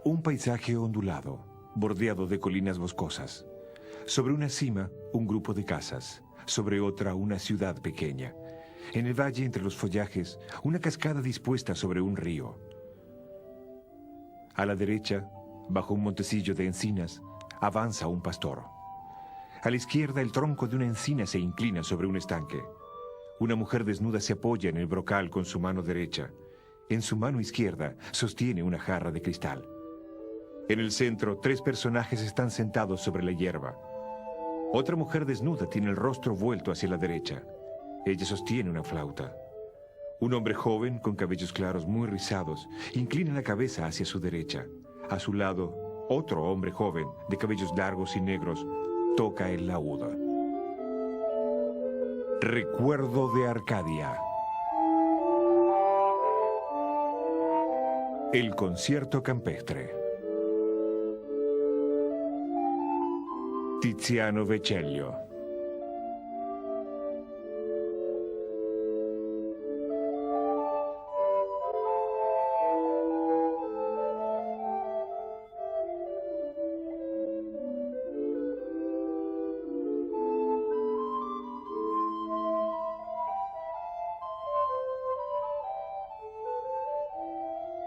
Un paisaje ondulado, bordeado de colinas boscosas. Sobre una cima, un grupo de casas. Sobre otra, una ciudad pequeña. En el valle, entre los follajes, una cascada dispuesta sobre un río. A la derecha, bajo un montecillo de encinas, avanza un pastor. A la izquierda, el tronco de una encina se inclina sobre un estanque. Una mujer desnuda se apoya en el brocal con su mano derecha. En su mano izquierda, sostiene una jarra de cristal. En el centro, 3 personajes están sentados sobre la hierba. Otra mujer desnuda tiene el rostro vuelto hacia la derecha. Ella sostiene una flauta. Un hombre joven, con cabellos claros muy rizados, inclina la cabeza hacia su derecha. A su lado, otro hombre joven, de cabellos largos y negros, toca el laúd. Recuerdo de Arcadia. El concierto campestre. Tiziano Vecellio.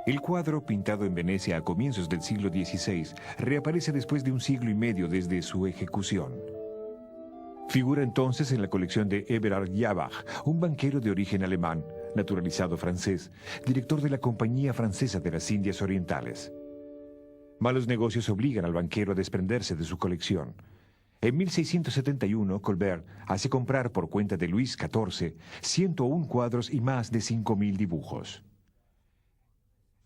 El cuadro, pintado en Venecia a comienzos del siglo XVI, reaparece después de un siglo y medio desde su ejecución. Figura entonces en la colección de Eberhard Jabach, un banquero de origen alemán, naturalizado francés, director de la Compañía Francesa de las Indias Orientales. Malos negocios obligan al banquero a desprenderse de su colección. En 1671, Colbert hace comprar por cuenta de Luis XIV 101 cuadros y más de 5.000 dibujos.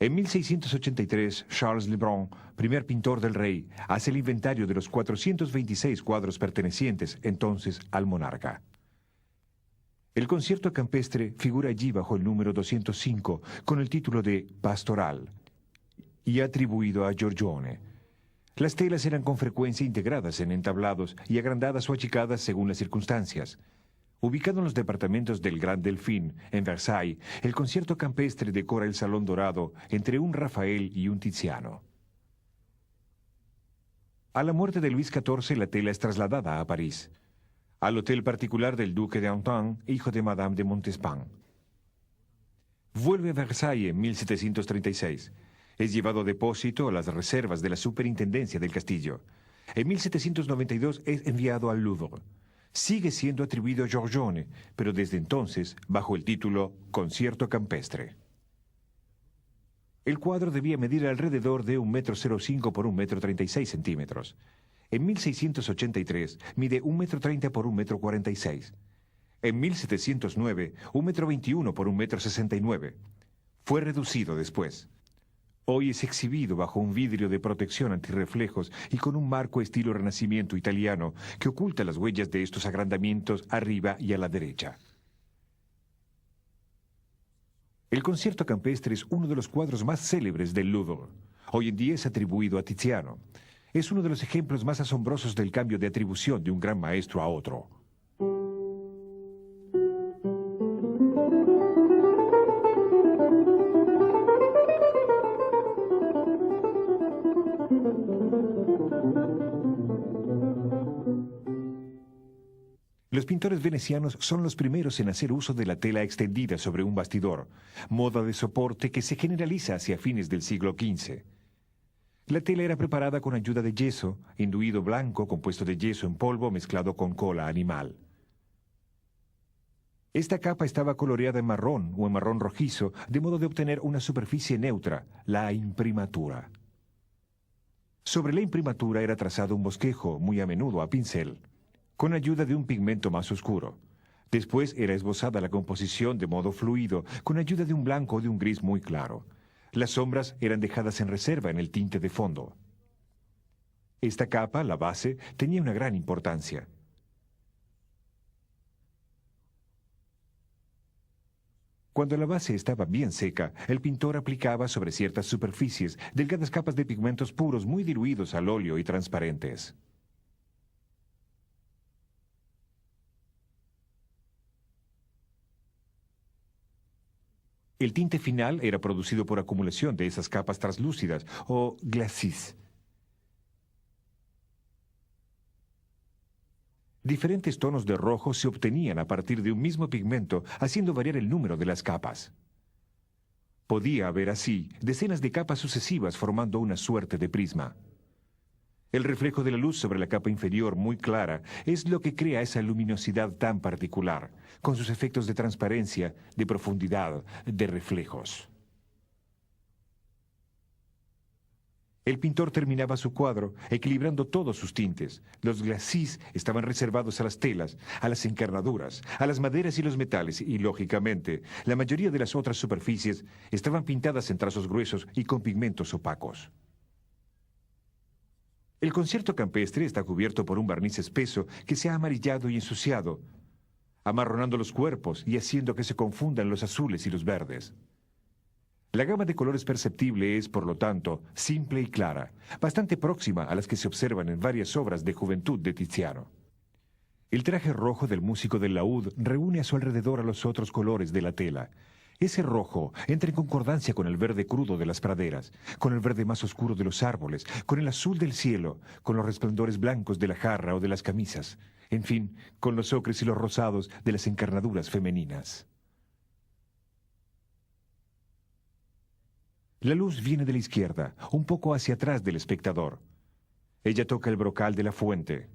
En 1683, Charles Le Brun, primer pintor del rey, hace el inventario de los 426 cuadros pertenecientes entonces al monarca. El concierto campestre figura allí bajo el número 205 con el título de Pastoral y atribuido a Giorgione. Las telas eran con frecuencia integradas en entablados y agrandadas o achicadas según las circunstancias. Ubicado en los departamentos del Gran Delfín, en Versailles, el concierto campestre decora el Salón Dorado entre un Rafael y un Tiziano. A la muerte de Luis XIV, la tela es trasladada a París, al hotel particular del duque de Antin, hijo de Madame de Montespan. Vuelve a Versailles en 1736. Es llevado a depósito a las reservas de la superintendencia del castillo. En 1792 es enviado al Louvre. Sigue siendo atribuido a Giorgione, pero desde entonces bajo el título Concierto Campestre. El cuadro debía medir alrededor de 1,05 m por 1,36 m. En 1683 mide 1,30 m por 1,46 m. En 1709, 1,21 m por 1,69 m. Fue reducido después. Hoy es exhibido bajo un vidrio de protección antirreflejos y con un marco estilo renacimiento italiano que oculta las huellas de estos agrandamientos arriba y a la derecha. El concierto campestre es uno de los cuadros más célebres del Louvre. Hoy en día es atribuido a Tiziano. Es uno de los ejemplos más asombrosos del cambio de atribución de un gran maestro a otro. Los pintores venecianos son los primeros en hacer uso de la tela extendida sobre un bastidor, moda de soporte que se generaliza hacia fines del siglo XV. La tela era preparada con ayuda de yeso, enduido blanco compuesto de yeso en polvo mezclado con cola animal. Esta capa estaba coloreada en marrón o en marrón rojizo, de modo de obtener una superficie neutra, la imprimatura. Sobre la imprimatura era trazado un bosquejo, muy a menudo a pincel, con ayuda de un pigmento más oscuro. Después era esbozada la composición de modo fluido, con ayuda de un blanco o de un gris muy claro. Las sombras eran dejadas en reserva en el tinte de fondo. Esta capa, la base, tenía una gran importancia. Cuando la base estaba bien seca, el pintor aplicaba sobre ciertas superficies delgadas capas de pigmentos puros muy diluidos al óleo y transparentes. El tinte final era producido por acumulación de esas capas translúcidas, o glacis. Diferentes tonos de rojo se obtenían a partir de un mismo pigmento, haciendo variar el número de las capas. Podía haber así decenas de capas sucesivas formando una suerte de prisma. El reflejo de la luz sobre la capa inferior muy clara es lo que crea esa luminosidad tan particular, con sus efectos de transparencia, de profundidad, de reflejos. El pintor terminaba su cuadro equilibrando todos sus tintes. Los glacis estaban reservados a las telas, a las encarnaduras, a las maderas y los metales, y, lógicamente, la mayoría de las otras superficies estaban pintadas en trazos gruesos y con pigmentos opacos. El concierto campestre está cubierto por un barniz espeso que se ha amarillado y ensuciado, amarronando los cuerpos y haciendo que se confundan los azules y los verdes. La gama de colores perceptible es, por lo tanto, simple y clara, bastante próxima a las que se observan en varias obras de juventud de Tiziano. El traje rojo del músico del laúd reúne a su alrededor a los otros colores de la tela. Ese rojo entra en concordancia con el verde crudo de las praderas, con el verde más oscuro de los árboles, con el azul del cielo, con los resplandores blancos de la jarra o de las camisas, en fin, con los ocres y los rosados de las encarnaduras femeninas. La luz viene de la izquierda, un poco hacia atrás del espectador. Ella toca el brocal de la fuente.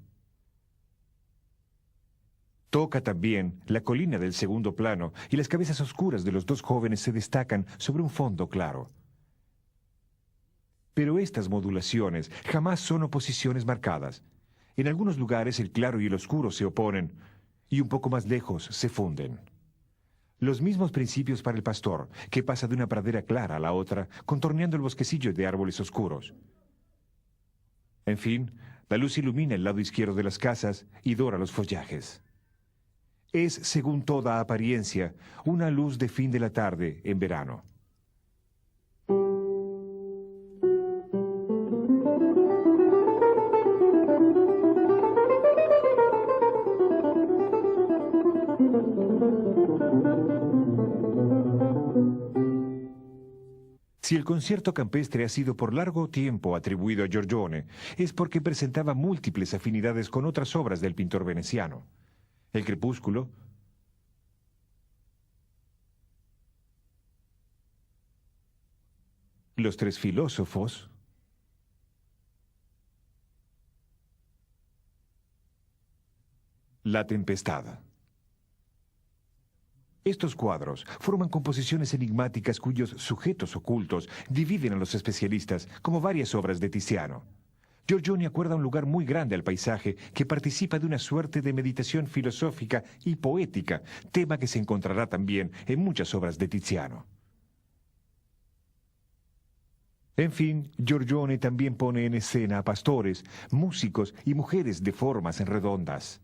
Toca también la colina del segundo plano y las cabezas oscuras de los dos jóvenes se destacan sobre un fondo claro. Pero estas modulaciones jamás son oposiciones marcadas. En algunos lugares el claro y el oscuro se oponen y un poco más lejos se funden. Los mismos principios para el pastor, que pasa de una pradera clara a la otra, contorneando el bosquecillo de árboles oscuros. En fin, la luz ilumina el lado izquierdo de las casas y dora los follajes. Es, según toda apariencia, una luz de fin de la tarde en verano. Si el concierto campestre ha sido por largo tiempo atribuido a Giorgione, es porque presentaba múltiples afinidades con otras obras del pintor veneciano. El Crepúsculo, Los Tres Filósofos, La Tempestad. Estos cuadros forman composiciones enigmáticas cuyos sujetos ocultos dividen a los especialistas, como varias obras de Tiziano. Giorgione acuerda un lugar muy grande al paisaje que participa de una suerte de meditación filosófica y poética, tema que se encontrará también en muchas obras de Tiziano. En fin, Giorgione también pone en escena a pastores, músicos y mujeres de formas redondas.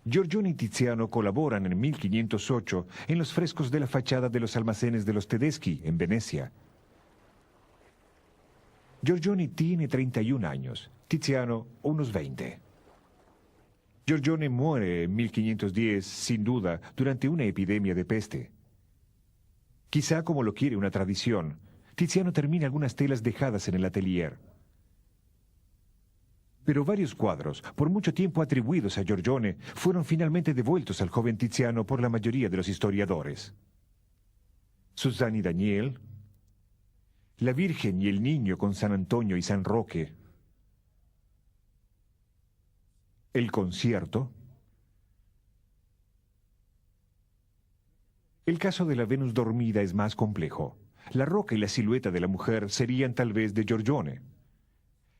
Giorgione y Tiziano colaboran en 1508 en los frescos de la fachada de los almacenes de los Tedeschi, en Venecia. Giorgione tiene 31 años, Tiziano unos 20. Giorgione muere en 1510, sin duda, durante una epidemia de peste. Quizá como lo quiere una tradición, Tiziano termina algunas telas dejadas en el atelier. Pero varios cuadros, por mucho tiempo atribuidos a Giorgione, fueron finalmente devueltos al joven Tiziano por la mayoría de los historiadores. Susanne y Daniel, La Virgen y el Niño con San Antonio y San Roque, El Concierto. El caso de la Venus dormida es más complejo. La roca y la silueta de la mujer serían tal vez de Giorgione.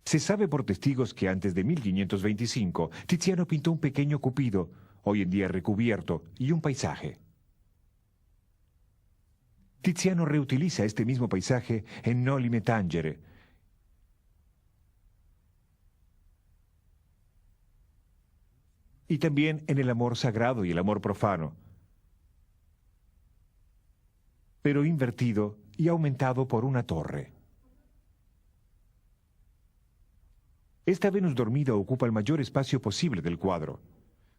Se sabe por testigos que antes de 1525, Tiziano pintó un pequeño Cupido, hoy en día recubierto, y un paisaje. Tiziano reutiliza este mismo paisaje en Noli me tangere. Y también en el amor sagrado y el amor profano, pero invertido y aumentado por una torre. Esta Venus dormida ocupa el mayor espacio posible del cuadro.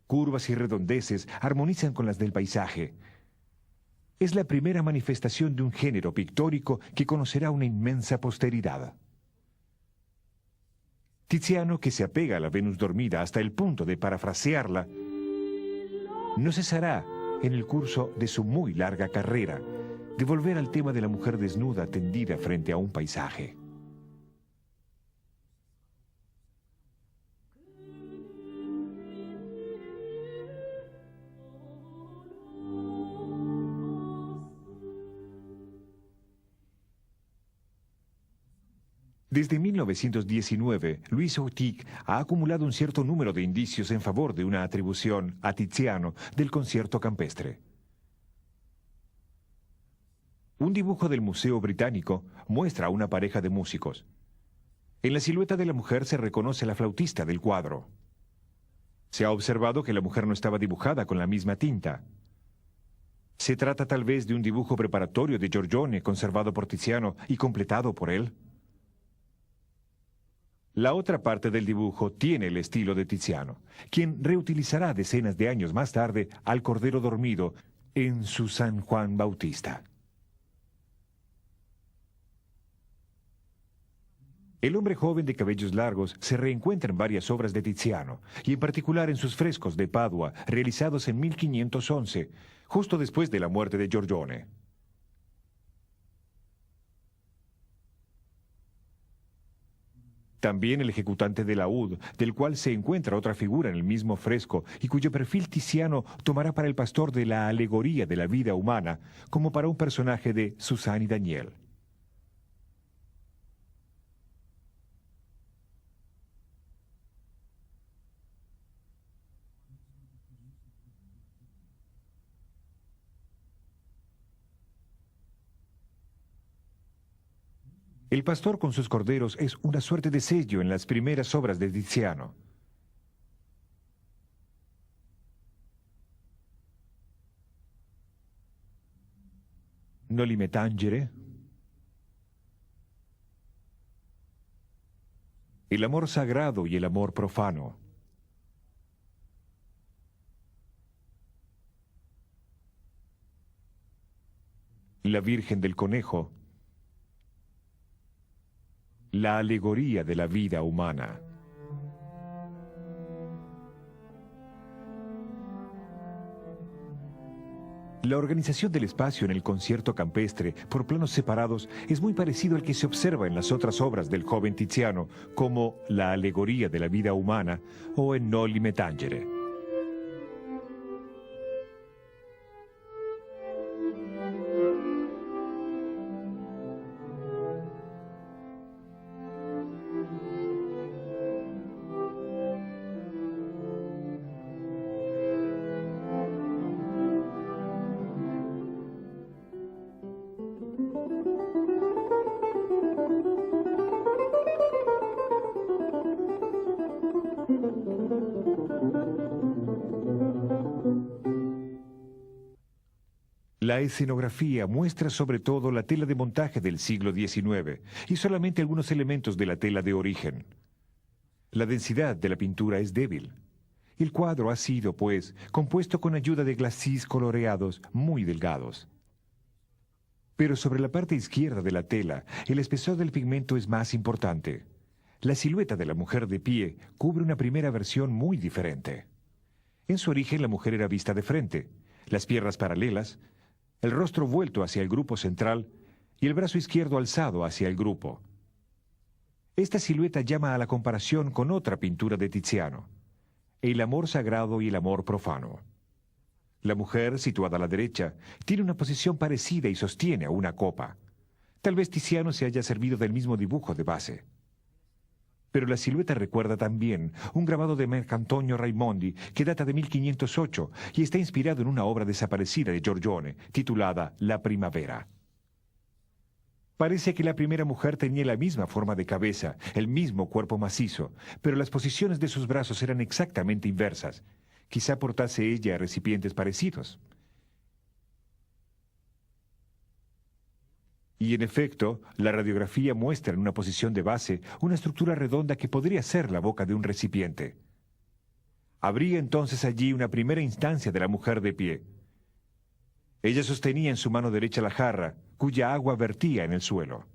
Curvas y redondeces armonizan con las del paisaje. Es la primera manifestación de un género pictórico que conocerá una inmensa posteridad. Tiziano, que se apega a la Venus dormida hasta el punto de parafrasearla, no cesará en el curso de su muy larga carrera de volver al tema de la mujer desnuda tendida frente a un paisaje. Desde 1919, Louis Autic ha acumulado un cierto número de indicios en favor de una atribución a Tiziano del concierto campestre. Un dibujo del Museo Británico muestra a una pareja de músicos. En la silueta de la mujer se reconoce la flautista del cuadro. Se ha observado que la mujer no estaba dibujada con la misma tinta. ¿Se trata tal vez de un dibujo preparatorio de Giorgione conservado por Tiziano y completado por él? La otra parte del dibujo tiene el estilo de Tiziano, quien reutilizará decenas de años más tarde al Cordero Dormido en su San Juan Bautista. El hombre joven de cabellos largos se reencuentra en varias obras de Tiziano, y en particular en sus frescos de Padua, realizados en 1511, justo después de la muerte de Giorgione. También el ejecutante de laúd, del cual se encuentra otra figura en el mismo fresco y cuyo perfil Tiziano tomará para el pastor de la alegoría de la vida humana, como para un personaje de Suzanne y Daniel. El pastor con sus corderos es una suerte de sello en las primeras obras de Tiziano. Noli me tangere. El amor sagrado y el amor profano. La Virgen del Conejo. La alegoría de la vida humana. La organización del espacio en el concierto campestre por planos separados es muy parecido al que se observa en las otras obras del joven Tiziano, como La alegoría de la vida humana o en Noli me tangere. La escenografía muestra sobre todo la tela de montaje del siglo XIX y solamente algunos elementos de la tela de origen. La densidad de la pintura es débil. El cuadro ha sido, pues, compuesto con ayuda de glacis coloreados muy delgados. Pero sobre la parte izquierda de la tela, el espesor del pigmento es más importante. La silueta de la mujer de pie cubre una primera versión muy diferente. En su origen la mujer era vista de frente, las piernas paralelas, el rostro vuelto hacia el grupo central y el brazo izquierdo alzado hacia el grupo. Esta silueta llama a la comparación con otra pintura de Tiziano, el amor sagrado y el amor profano. La mujer, situada a la derecha, tiene una posición parecida y sostiene a una copa. Tal vez Tiziano se haya servido del mismo dibujo de base. Pero la silueta recuerda también un grabado de Marcantonio Raimondi que data de 1508 y está inspirado en una obra desaparecida de Giorgione, titulada La Primavera. Parece que la primera mujer tenía la misma forma de cabeza, el mismo cuerpo macizo, pero las posiciones de sus brazos eran exactamente inversas. Quizá portase ella recipientes parecidos. Y en efecto, la radiografía muestra en una posición de base una estructura redonda que podría ser la boca de un recipiente. Habría entonces allí una primera instancia de la mujer de pie. Ella sostenía en su mano derecha la jarra, cuya agua vertía en el suelo.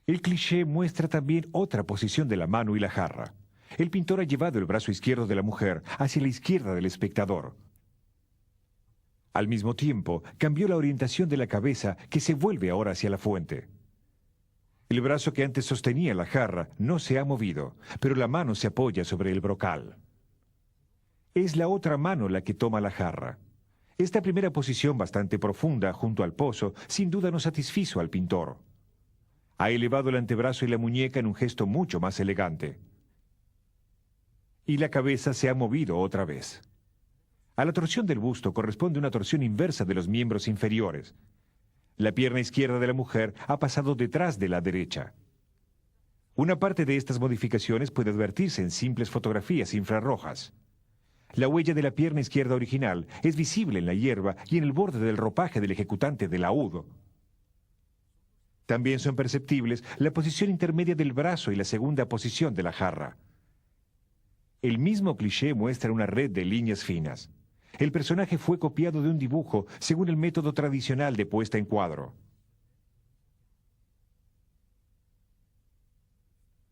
El cliché muestra también otra posición de la mano y la jarra. El pintor ha llevado el brazo izquierdo de la mujer hacia la izquierda del espectador. Al mismo tiempo, cambió la orientación de la cabeza, que se vuelve ahora hacia la fuente. El brazo que antes sostenía la jarra no se ha movido, pero la mano se apoya sobre el brocal. Es la otra mano la que toma la jarra. Esta primera posición bastante profunda junto al pozo sin duda no satisfizo al pintor. Ha elevado el antebrazo y la muñeca en un gesto mucho más elegante. Y la cabeza se ha movido otra vez. A la torsión del busto corresponde una torsión inversa de los miembros inferiores. La pierna izquierda de la mujer ha pasado detrás de la derecha. Una parte de estas modificaciones puede advertirse en simples fotografías infrarrojas. La huella de la pierna izquierda original es visible en la hierba y en el borde del ropaje del ejecutante del laúd. También son perceptibles la posición intermedia del brazo y la segunda posición de la jarra. El mismo cliché muestra una red de líneas finas. El personaje fue copiado de un dibujo según el método tradicional de puesta en cuadro.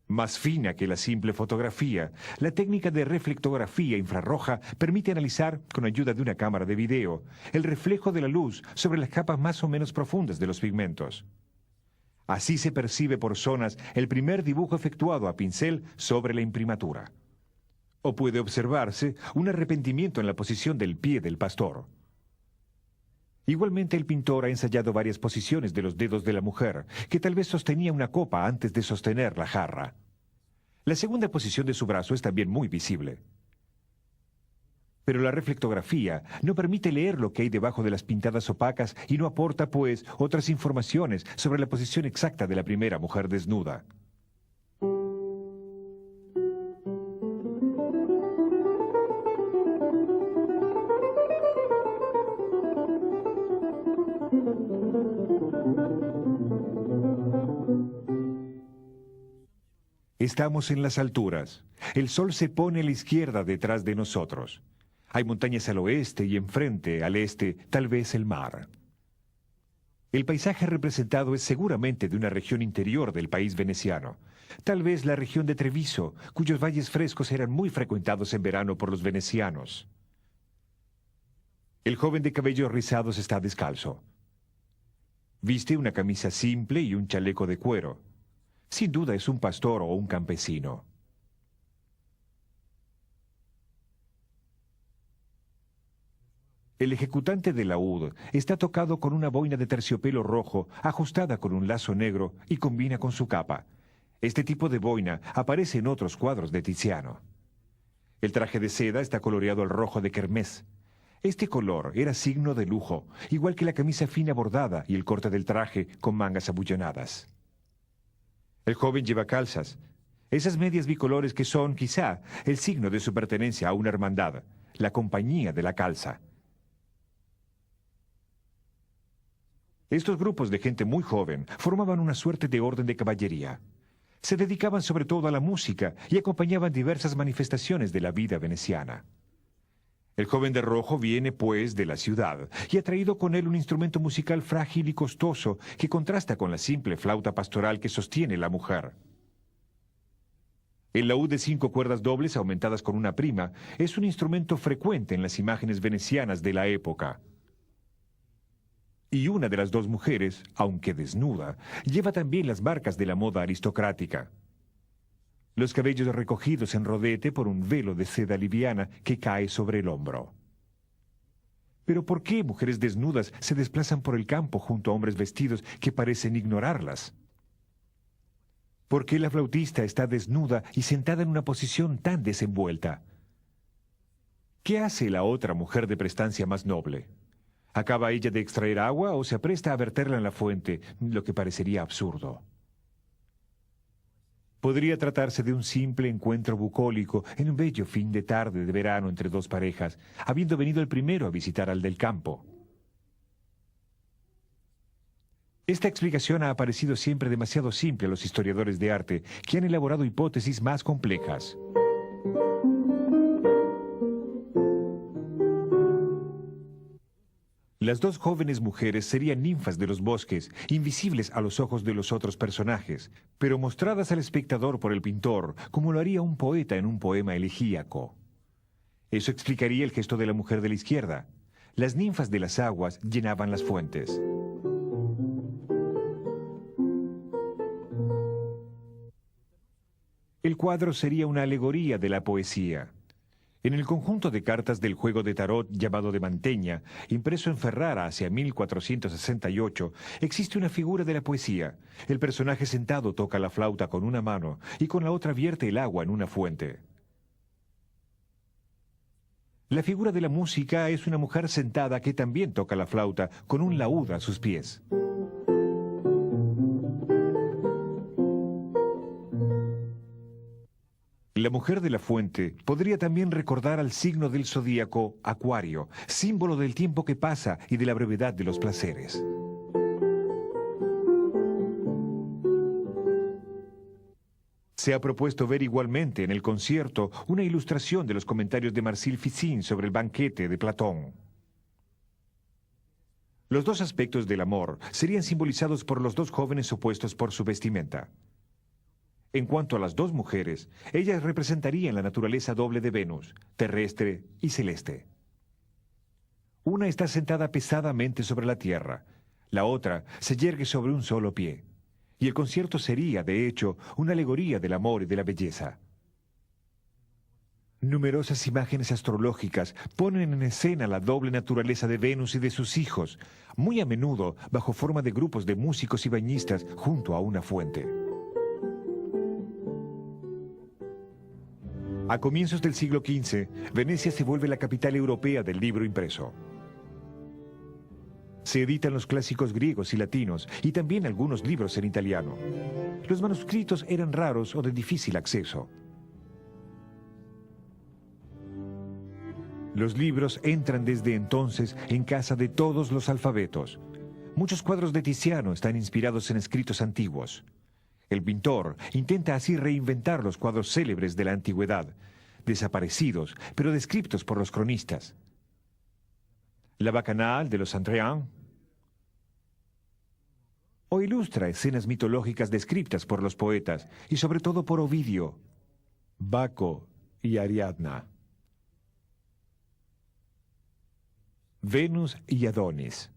Más fina que la simple fotografía, la técnica de reflectografía infrarroja permite analizar, con ayuda de una cámara de video, el reflejo de la luz sobre las capas más o menos profundas de los pigmentos. Así se percibe por zonas el primer dibujo efectuado a pincel sobre la imprimatura. O puede observarse un arrepentimiento en la posición del pie del pastor. Igualmente el pintor ha ensayado varias posiciones de los dedos de la mujer, que tal vez sostenía una copa antes de sostener la jarra. La segunda posición de su brazo es también muy visible. Pero la reflectografía no permite leer lo que hay debajo de las pintadas opacas y no aporta, pues, otras informaciones sobre la posición exacta de la primera mujer desnuda. Estamos en las alturas. El sol se pone a la izquierda detrás de nosotros. Hay montañas al oeste y enfrente, al este, tal vez el mar. El paisaje representado es seguramente de una región interior del país veneciano. Tal vez la región de Treviso, cuyos valles frescos eran muy frecuentados en verano por los venecianos. El joven de cabellos rizados está descalzo. Viste una camisa simple y un chaleco de cuero. Sin duda es un pastor o un campesino. El ejecutante del laúd está tocado con una boina de terciopelo rojo ajustada con un lazo negro y combina con su capa. Este tipo de boina aparece en otros cuadros de Tiziano. El traje de seda está coloreado al rojo de kermés. Este color era signo de lujo, igual que la camisa fina bordada y el corte del traje con mangas abullonadas. El joven lleva calzas, esas medias bicolores que son, quizá, el signo de su pertenencia a una hermandad, la compañía de la calza. Estos grupos de gente muy joven formaban una suerte de orden de caballería. Se dedicaban sobre todo a la música y acompañaban diversas manifestaciones de la vida veneciana. El joven de rojo viene, pues, de la ciudad y ha traído con él un instrumento musical frágil y costoso que contrasta con la simple flauta pastoral que sostiene la mujer. El laúd de 5 cuerdas dobles aumentadas con una prima es un instrumento frecuente en las imágenes venecianas de la época. Y una de las dos mujeres, aunque desnuda, lleva también las marcas de la moda aristocrática. Los cabellos recogidos en rodete por un velo de seda liviana que cae sobre el hombro. ¿Pero por qué mujeres desnudas se desplazan por el campo junto a hombres vestidos que parecen ignorarlas? ¿Por qué la flautista está desnuda y sentada en una posición tan desenvuelta? ¿Qué hace la otra mujer de prestancia más noble? ¿Acaba ella de extraer agua o se apresta a verterla en la fuente, lo que parecería absurdo? Podría tratarse de un simple encuentro bucólico en un bello fin de tarde de verano entre dos parejas, habiendo venido el primero a visitar al del campo. Esta explicación ha parecido siempre demasiado simple a los historiadores de arte, que han elaborado hipótesis más complejas. Las dos jóvenes mujeres serían ninfas de los bosques, invisibles a los ojos de los otros personajes, pero mostradas al espectador por el pintor, como lo haría un poeta en un poema elegíaco. Eso explicaría el gesto de la mujer de la izquierda. Las ninfas de las aguas llenaban las fuentes. El cuadro sería una alegoría de la poesía. En el conjunto de cartas del juego de tarot llamado de Manteña, impreso en Ferrara hacia 1468, existe una figura de la poesía. El personaje sentado toca la flauta con una mano y con la otra vierte el agua en una fuente. La figura de la música es una mujer sentada que también toca la flauta con un laúd a sus pies. La mujer de la fuente podría también recordar al signo del zodíaco Acuario, símbolo del tiempo que pasa y de la brevedad de los placeres. Se ha propuesto ver igualmente en el concierto una ilustración de los comentarios de Marcille Ficin sobre el banquete de Platón. Los dos aspectos del amor serían simbolizados por los dos jóvenes opuestos por su vestimenta. En cuanto a las dos mujeres, ellas representarían la naturaleza doble de Venus, terrestre y celeste. Una está sentada pesadamente sobre la tierra, la otra se yergue sobre un solo pie. Y el concierto sería, de hecho, una alegoría del amor y de la belleza. Numerosas imágenes astrológicas ponen en escena la doble naturaleza de Venus y de sus hijos, muy a menudo bajo forma de grupos de músicos y bañistas junto a una fuente. A comienzos del siglo XV, Venecia se vuelve la capital europea del libro impreso. Se editan los clásicos griegos y latinos y también algunos libros en italiano. Los manuscritos eran raros o de difícil acceso. Los libros entran desde entonces en casa de todos los alfabetos. Muchos cuadros de Tiziano están inspirados en escritos antiguos. El pintor intenta así reinventar los cuadros célebres de la antigüedad, desaparecidos, pero descriptos por los cronistas. La Bacchanal de los Andrian, o ilustra escenas mitológicas descritas por los poetas, y sobre todo por Ovidio, Baco y Ariadna. Venus y Adonis.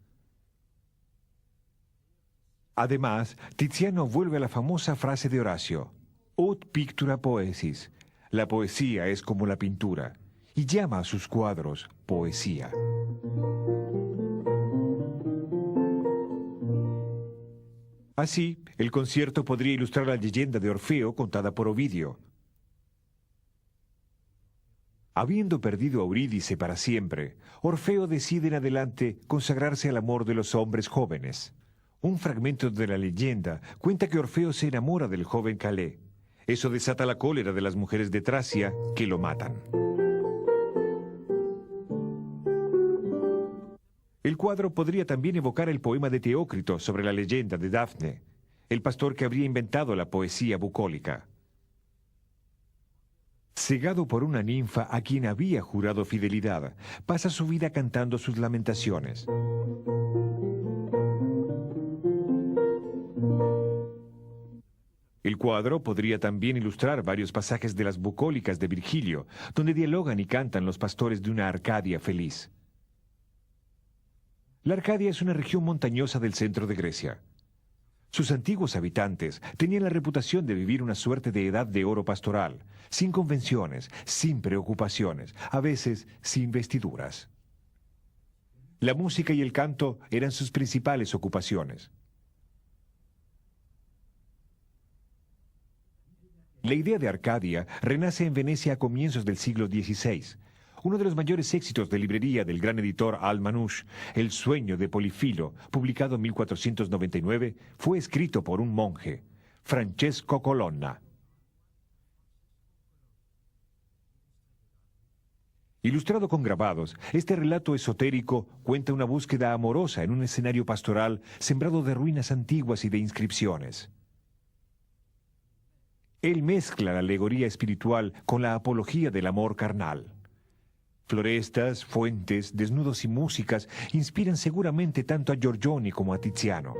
Además, Tiziano vuelve a la famosa frase de Horacio, ut pictura poesis, la poesía es como la pintura, y llama a sus cuadros poesía. Así, el concierto podría ilustrar la leyenda de Orfeo contada por Ovidio. Habiendo perdido a Eurídice para siempre, Orfeo decide en adelante consagrarse al amor de los hombres jóvenes. Un fragmento de la leyenda cuenta que Orfeo se enamora del joven Calé. Eso desata la cólera de las mujeres de Tracia, que lo matan. El cuadro podría también evocar el poema de Teócrito sobre la leyenda de Dafne, el pastor que habría inventado la poesía bucólica. Cegado por una ninfa a quien había jurado fidelidad, pasa su vida cantando sus lamentaciones. El cuadro podría también ilustrar varios pasajes de las bucólicas de Virgilio, donde dialogan y cantan los pastores de una Arcadia feliz. La Arcadia es una región montañosa del centro de Grecia. Sus antiguos habitantes tenían la reputación de vivir una suerte de edad de oro pastoral, sin convenciones, sin preocupaciones, a veces sin vestiduras. La música y el canto eran sus principales ocupaciones. La idea de Arcadia renace en Venecia a comienzos del siglo XVI. Uno de los mayores éxitos de librería del gran editor Al-Manouche, El sueño de Polifilo, publicado en 1499, fue escrito por un monje, Francesco Colonna. Ilustrado con grabados, este relato esotérico cuenta una búsqueda amorosa en un escenario pastoral sembrado de ruinas antiguas y de inscripciones. Él mezcla la alegoría espiritual con la apología del amor carnal. Florestas, fuentes, desnudos y músicas inspiran seguramente tanto a Giorgione como a Tiziano.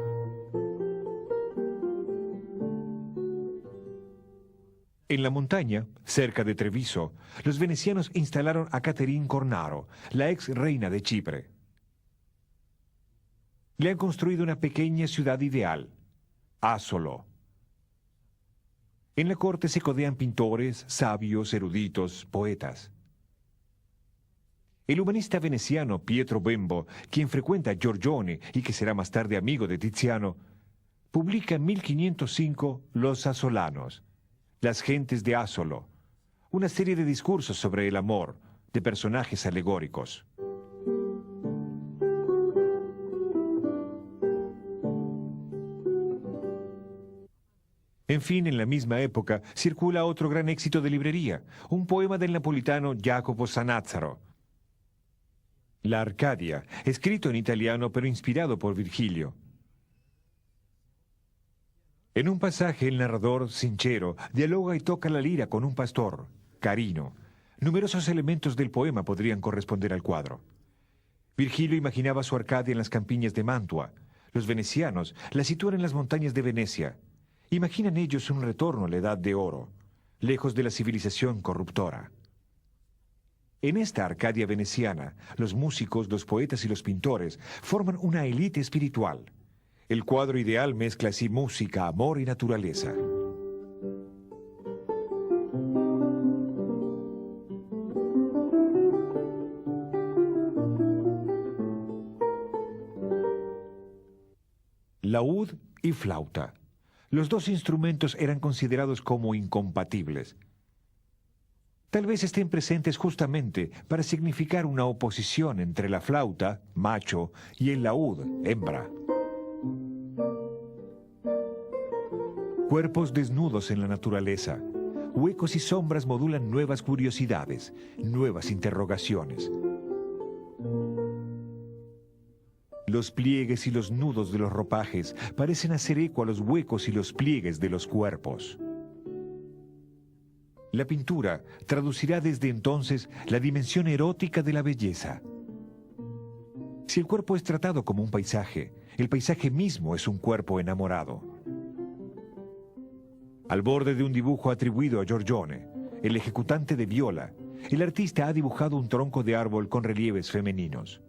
En la montaña, cerca de Treviso, los venecianos instalaron a Caterine Cornaro, la ex reina de Chipre. Le han construido una pequeña ciudad ideal, Asolo. En la corte se codean pintores, sabios, eruditos, poetas. El humanista veneciano Pietro Bembo, quien frecuenta a Giorgione y que será más tarde amigo de Tiziano, publica en 1505 Los Asolanos, las gentes de Asolo, una serie de discursos sobre el amor, de personajes alegóricos. En fin, en la misma época circula otro gran éxito de librería, un poema del napolitano Jacopo Sanazzaro, La Arcadia, escrito en italiano pero inspirado por Virgilio. En un pasaje el narrador, Sincero, dialoga y toca la lira con un pastor, Carino. Numerosos elementos del poema podrían corresponder al cuadro. Virgilio imaginaba su Arcadia en las campiñas de Mantua. Los venecianos la sitúan en las montañas de Venecia. Imaginan ellos un retorno a la Edad de Oro, lejos de la civilización corruptora. En esta Arcadia veneciana, los músicos, los poetas y los pintores forman una élite espiritual. El cuadro ideal mezcla así música, amor y naturaleza. Laúd y flauta. Los dos instrumentos eran considerados como incompatibles. Tal vez estén presentes justamente para significar una oposición entre la flauta, macho, y el laúd, hembra. Cuerpos desnudos en la naturaleza. Huecos y sombras modulan nuevas curiosidades, nuevas interrogaciones. Los pliegues y los nudos de los ropajes parecen hacer eco a los huecos y los pliegues de los cuerpos. La pintura traducirá desde entonces la dimensión erótica de la belleza. Si el cuerpo es tratado como un paisaje, el paisaje mismo es un cuerpo enamorado. Al borde de un dibujo atribuido a Giorgione, el ejecutante de viola, el artista ha dibujado un tronco de árbol con relieves femeninos.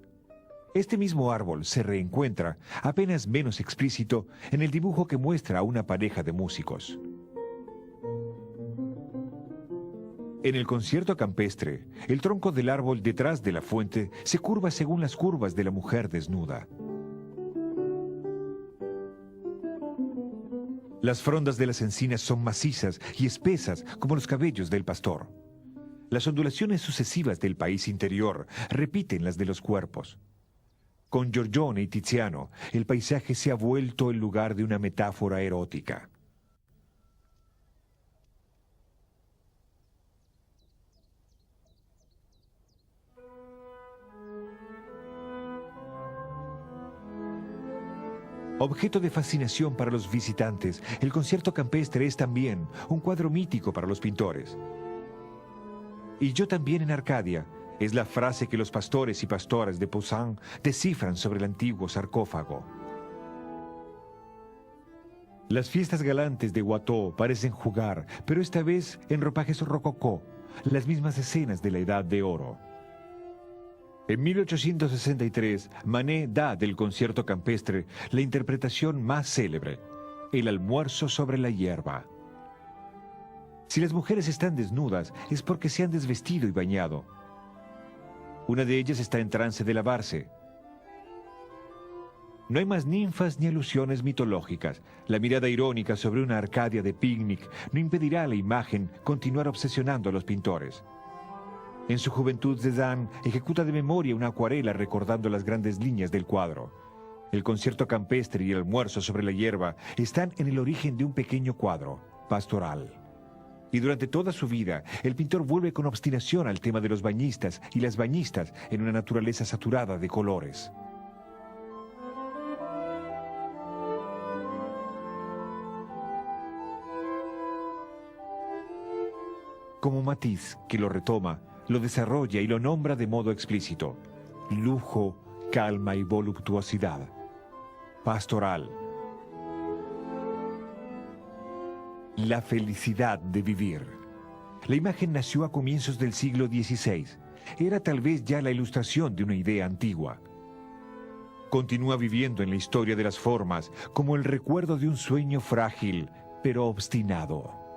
Este mismo árbol se reencuentra, apenas menos explícito, en el dibujo que muestra a una pareja de músicos. En el concierto campestre, el tronco del árbol detrás de la fuente se curva según las curvas de la mujer desnuda. Las frondas de las encinas son macizas y espesas como los cabellos del pastor. Las ondulaciones sucesivas del país interior repiten las de los cuerpos. Con Giorgione y Tiziano, el paisaje se ha vuelto el lugar de una metáfora erótica. Objeto de fascinación para los visitantes, el concierto campestre es también un cuadro mítico para los pintores. Y yo también en Arcadia, es la frase que los pastores y pastoras de Poussin descifran sobre el antiguo sarcófago. Las fiestas galantes de Watteau parecen jugar, pero esta vez en ropajes rococó, las mismas escenas de la Edad de Oro. En 1863, Manet da del concierto campestre la interpretación más célebre, El almuerzo sobre la hierba. Si las mujeres están desnudas, es porque se han desvestido y bañado. Una de ellas está en trance de lavarse. No hay más ninfas ni alusiones mitológicas. La mirada irónica sobre una Arcadia de picnic no impedirá a la imagen continuar obsesionando a los pintores. En su juventud, Cézanne ejecuta de memoria una acuarela recordando las grandes líneas del cuadro. El concierto campestre y el almuerzo sobre la hierba están en el origen de un pequeño cuadro, pastoral. Y durante toda su vida, el pintor vuelve con obstinación al tema de los bañistas y las bañistas en una naturaleza saturada de colores. Como Matisse, que lo retoma, lo desarrolla y lo nombra de modo explícito: lujo, calma y voluptuosidad. Pastoral. La felicidad de vivir. La imagen nació a comienzos del siglo XVI. Era tal vez ya la ilustración de una idea antigua. Continúa viviendo en la historia de las formas como el recuerdo de un sueño frágil, pero obstinado.